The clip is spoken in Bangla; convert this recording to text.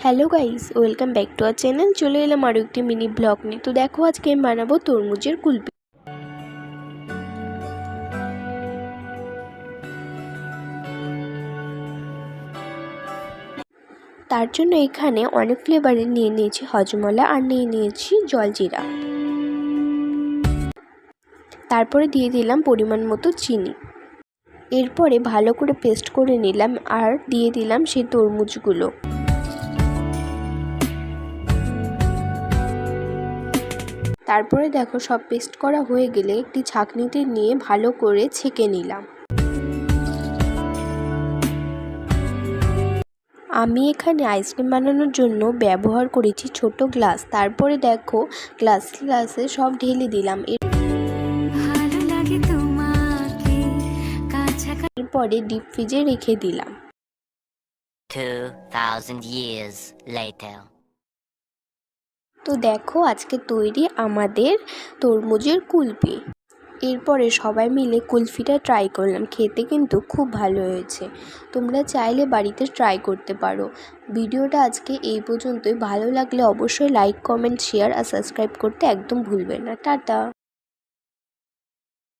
Hello guys, welcome back to our channel. চলে এলাম আরও একটি মিনি ব্লগ নিয়ে। তো দেখো, আজকে আমি বানাবো তরমুজের কুলফি। তার জন্য এখানে অনেক ফ্লেভারের নিয়ে নিয়েছি হজমলা আর নিয়ে নিয়েছি জলজিরা। তারপরে দিয়ে দিলাম পরিমাণ মতো চিনি। এরপরে ভালো করে পেস্ট করে নিলাম আর দিয়ে দিলাম সেই তরমুজগুলো। তারপরে দেখো, সব পেস্ট করা হয়ে গেলে একটি ছাঁকনিতে নিয়ে ভালো করে ছেঁকে নিলাম। আমি এখানে আইসক্রিম বানানোর জন্য ব্যবহার করেছি ছোট গ্লাস। তারপরে দেখো, গ্লাসে সব ঢেলে দিলাম। এরপরে ডিপ ফ্রিজে রেখে দিলাম। 2000 years later. তো দেখো, আজকে তৈরি আমাদের তরমুজের কুলফি। এরপরে সবাই মিলে কুলফিটা ট্রাই করলাম, খেতে কিন্তু খুব ভালো হয়েছে। তোমরা চাইলে বাড়িতে ট্রাই করতে পারো। ভিডিওটা আজকে এই পর্যন্তই। ভালো লাগলে অবশ্যই লাইক, কমেন্ট, শেয়ার আর সাবস্ক্রাইব করতে একদম ভুলবেন না। টাটা।